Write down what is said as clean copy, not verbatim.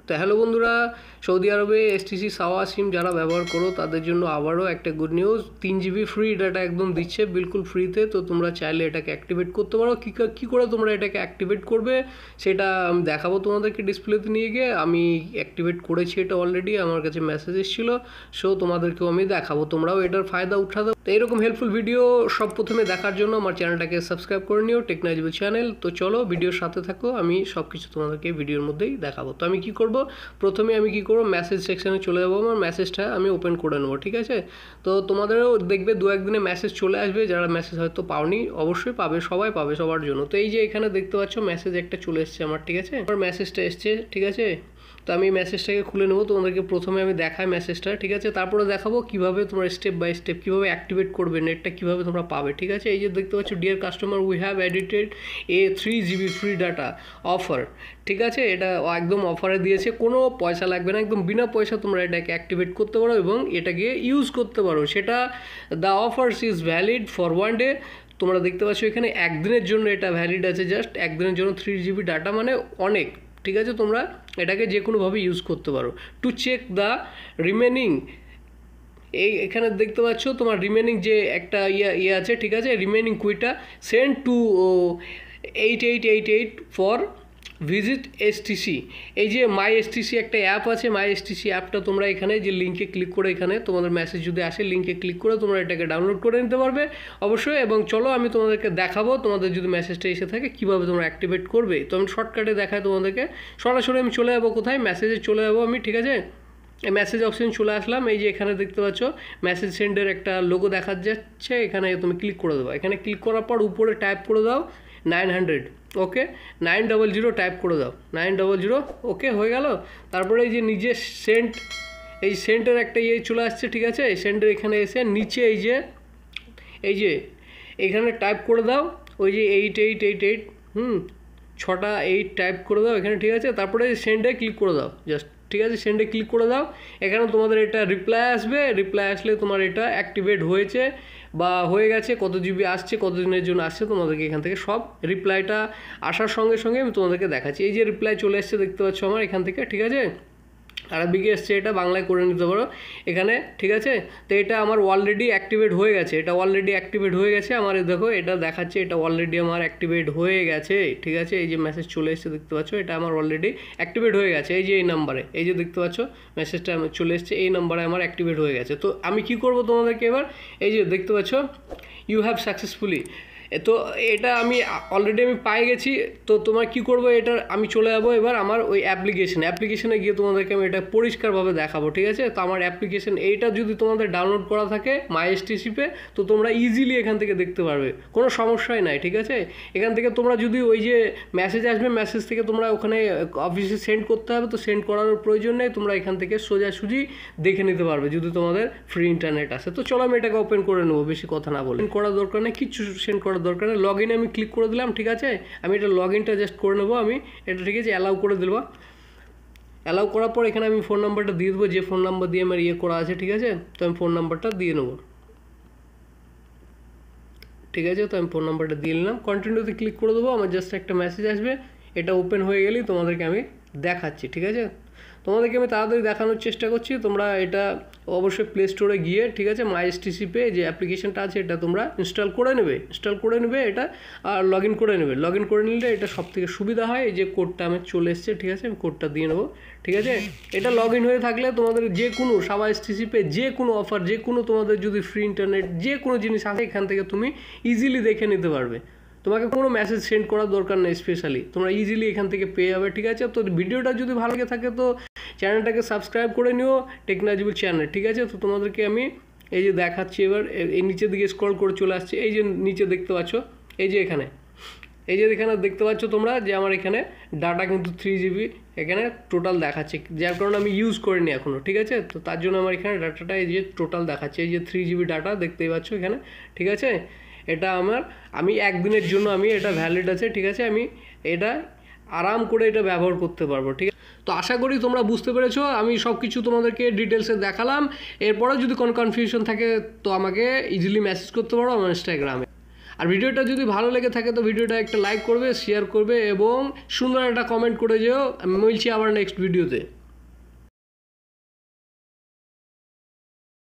তো হ্যালো বন্ধুরা, সৌদি আরবে এসটিসি সাওয়া সিম যারা ব্যবহার করো তাদের জন্য আবারও একটা good news. 3 GB free data একদম দিচ্ছে বিলকুল ফ্রিতে। তো তোমরা চাইলে এটাকে অ্যাক্টিভেট করতে পারো। কী করে তোমরা এটাকে অ্যাক্টিভেট করবে সেটা আমি দেখাবো তোমাদেরকে ডিসপ্লেতে নিয়ে গিয়ে। আমি অ্যাক্টিভেট করেছি এটা অলরেডি, আমার কাছে মেসেজ এসেছিলো। সো তোমাদেরকেও আমি দেখাবো, তোমরাও এটার ফায়দা উঠাতে। তো এরকম হেল্পফুল ভিডিও সব প্রথমে দেখার জন্য আমার চ্যানেলটাকে সাবস্ক্রাইব করে নিও, টেকনোলজি চ্যানেল। তো চলো ভিডিওর সাথে থাকো, আমি সব কিছু তোমাদেরকে ভিডিওর মধ্যেই দেখাবো। তো আমি কি করব, প্রথমে আমি কি করব, মেসেজ সেকশানে চলে যাবো। আমার মেসেজটা আমি ওপেন করে নেবো, ঠিক আছে। তো তোমাদেরও দেখবে দু একদিনে মেসেজ চলে আসবে। যারা মেসেজ হয়তো পাওনি অবশ্যই পাবে, সবাই পাবে, সবার জন্য। তো এই যে এখানে দেখতে পাচ্ছ মেসেজ একটা চলে এসছে আমার, ঠিক আছে। আমার মেসেজটা এসছে, ঠিক আছে। তো আমি মেসেজটাকে খুলে নেবো। তোমাদেরকে প্রথমে আমি দেখাই মেসেজটা, ঠিক আছে। তারপরে দেখাবো কীভাবে তোমরা স্টেপ বাই স্টেপ কীভাবে অ্যাক্টিভেট করবে, নেটটা কীভাবে তোমরা পাবে, ঠিক আছে। এই যে দেখতে পাচ্ছ, deer customer we have edited A 3 GB free data offer, ঠিক আছে। এটা একদম অফারে দিয়েছে, কোনো পয়সা লাগবে না, একদম বিনা পয়সা তোমরা এটাকে অ্যাক্টিভেট করতে পারো এবং এটাকে ইউজ করতে পারো। সেটা the offers is valid for 1 day. তোমরা দেখতে পাচ্ছ এখানে একদিনের জন্য এটা ভ্যালিড আছে, জাস্ট একদিনের জন্য 3 GB ডাটা, মানে অনেক, ঠিক আছে। তোমরা এটাকে যে কোনোভাবে ইউজ করতে পারো। টু চেক দ্য রিমেনিং, এখানে দেখতে পাচ্ছ তোমার রিমেনিং যে একটা ইয়ে আছে, ঠিক আছে। Remaining quota send to 8888 for visit STC. এই যে মাই এসটিসি একটা অ্যাপ আছে, মাই এসটিসি অ্যাপটা তোমরা এখানে যে লিঙ্কে ক্লিক করে, এখানে তোমাদের মেসেজ যদি আসে লিঙ্কে ক্লিক করে তোমরা এটাকে ডাউনলোড করে নিতে পারবে অবশ্যই। এবং চলো আমি তোমাদেরকে দেখাবো, তোমাদের যদি মেসেজটা এসে থাকে কীভাবে তোমরা অ্যাক্টিভেট করবে। তো আমি শর্টকাটে দেখাই তোমাদেরকে। সরাসরি আমি চলে যাবো কোথায়, মেসেজে চলে যাবো আমি, ঠিক আছে। এই মেসেজ অপশন চলে আসলাম। এই যে এখানে দেখতে পাচ্ছ মেসেজ সেন্ডের একটা লোগো দেখা যাচ্ছে, এখানে তুমি ক্লিক করে দেবো। এখানে ক্লিক করার পর উপরে টাইপ করে দাও 900, ওকে 900 টাইপ করে দাও, 900, ওকে হয়ে গেল। তারপরে এই যে নিজে সেন্ট, এই সেন্টের একটা ইয়ে চলে আসছে, ঠিক আছে। এই সেন্টের এখানে এসে নিচে এই যে এখানে টাইপ করে দাও ওই যে 8888, 6টা 8 টাইপ করে দাও এখানে, ঠিক আছে। তারপরে সেন্ডে ক্লিক করে দাও জাস্ট, ঠিক আছে। সেন্ডে ক্লিক করে দাও। এখানে তোমাদের এটা রিপ্লাই আসবে, রিপ্লাই আসলে তোমার এটা অ্যাক্টিভেট হয়েছে বা হয়ে গেছে, কত জিবি আসছে, কত দিনের জন্য আসছে, তোমাদেরকে এখান থেকে সব রিপ্লাইটা আসার সঙ্গে সঙ্গে আমি তোমাদেরকে দেখাচ্ছি। এই যে রিপ্লাই চলে এসছে দেখতে পাচ্ছ আমার এখান থেকে, ঠিক আছে। আরবিকে এসছে, এটা বাংলায় করে নিতে পারো এখানে, ঠিক আছে। তো এটা আমার অলরেডি অ্যাক্টিভেট হয়ে গেছে, এটা অলরেডি অ্যাক্টিভেট হয়ে গেছে আমার। দেখো এটা দেখাচ্ছে, এটা অলরেডি আমার অ্যাক্টিভেট হয়ে গেছে, ঠিক আছে। এই যে মেসেজ চলে এসছে দেখতে পাচ্ছ, এটা আমার অলরেডি অ্যাক্টিভেট হয়ে গেছে। এই যে এই নাম্বারে, এই যে দেখতে পাচ্ছ মেসেজটা আমার চলে এসছে, এই নাম্বারে আমার অ্যাক্টিভেট হয়ে গেছে। তো আমি কি করব তোমাদেরকে এবার, এই যে দেখতে পাচ্ছ ইউ হ্যাভ সাকসেসফুলি, তো এটা আমি অলরেডি আমি পাই গেছি। তো তোমার কি করবো, এটার আমি চলে যাবো এবার আমার ওই অ্যাপ্লিকেশনে গিয়ে তোমাদেরকে আমি এটা পরিষ্কারভাবে দেখাবো, ঠিক আছে। তো আমার অ্যাপ্লিকেশন এইটা যদি তোমাদের ডাউনলোড করা থাকে মাই এসটিসিপে, তো তোমরা ইজিলি এখান থেকে দেখতে পারবে, কোনো সমস্যাই নাই, ঠিক আছে। এখান থেকে তোমরা যদি ওই যে মেসেজ আসবে, মেসেজ থেকে তোমরা ওখানে অফিসে সেন্ড করতে হবে, তো সেন্ড করার প্রয়োজন নেই, তোমরা এখান থেকে সোজাসুজি দেখে নিতে পারবে যদি তোমাদের ফ্রি ইন্টারনেট আসে। তো চলো আমি এটাকে ওপেন করে নেবো, বেশি কথা না বলে। করার দরকার নেই, কিচ্ছু সেন্ড করার দরকার নেই। লগ ইনে আমি ক্লিক করে দিলাম, ঠিক আছে। আমি এটা লগ ইনটা জাস্ট করে নেবো আমি এটা, ঠিক আছে। অ্যালাউ করে দেবো। অ্যালাউ করার পর এখানে আমি ফোন নাম্বারটা দিয়ে দেবো, যে ফোন নাম্বার দিয়ে আমার ইয়ে করা আছে, ঠিক আছে। তো আমি ফোন নাম্বারটা দিয়ে নেবো, ঠিক আছে। তো আমি ফোন নাম্বারটা দিয়ে নিলাম, কন্টিনিউতে ক্লিক করে দেবো। আমার জাস্ট একটা মেসেজ আসবে, এটা ওপেন হয়ে গেলেই তোমাদেরকে আমি দেখাচ্ছি, ঠিক আছে। তোমাদেরকে আমি তাড়াতাড়ি দেখানোর চেষ্টা করছি। তোমরা এটা অবশ্যই প্লে স্টোরে গিয়ে, ঠিক আছে, মাই এসটিসিপে যে অ্যাপ্লিকেশনটা আছে এটা তোমরা ইনস্টল করে নেবে এটা, আর লগ ইন করে নিলে এটা সবথেকে সুবিধা হয়। এই যে কোডটা আমার চলে এসছে, ঠিক আছে, আমি কোডটা দিয়ে নেবো, ঠিক আছে। এটা লগ ইন হয়ে থাকলে তোমাদের যে কোনো সাবা এসটিসিপে যে কোনো অফার, যে কোনো তোমাদের যদি ফ্রি ইন্টারনেট যে কোনো জিনিস আছে এখান থেকে তুমি ইজিলি দেখে নিতে পারবে। তোমাকে কোনো মেসেজ সেন্ড করার দরকার নেই, স্পেশালি তোমরা ইজিলি এখান থেকে পেয়ে যাবে, ঠিক আছে। তো ভিডিওটা যদি ভালো লেগে থাকে তো চ্যানেলটাকে সাবস্ক্রাইব করে নিও, টেকনোলজি চ্যানেল, ঠিক আছে। তো তোমাদেরকে আমি এই যে দেখাচ্ছি এবার, এই নিচের দিকে স্ক্রল করে চলে আসছে, এই যে নিচে দেখতে পাচ্ছ, এই যে এখানে দেখতে পাচ্ছ তোমরা যে আমার এখানে ডাটা কিন্তু 3 GB এখানে টোটাল দেখাচ্ছে, যার কারণে আমি ইউজ করিনি এখনও, ঠিক আছে। তো তার জন্য আমার এখানে ডাটাটা এই যে টোটাল দেখাচ্ছে, এই যে 3 GB ডাটা দেখতেই পাচ্ছ এখানে, ঠিক আছে। এটা আমি একদিনের জন্য আমি এটা ভ্যালিড আছে, ঠিক আছে। আমি এটা আরাম করে এটা ব্যবহার করতে পারবো, ঠিক আছে। তো আশা করি তোমরা বুঝতে পেরেছো, আমি সব কিছু তোমাদেরকে ডিটেলসে দেখালাম। এরপরেও যদি কোনো কনফিউশন থাকে তো আমাকে ইজিলি মেসেজ করতে পারো আমার ইনস্টাগ্রামে। আর ভিডিওটা যদি ভালো লেগে থাকে তো ভিডিওটা একটা লাইক করবে, শেয়ার করবে এবং সুন্দর একটা কমেন্ট করে যেও। আমি বলছি আবার নেক্সট ভিডিওতে।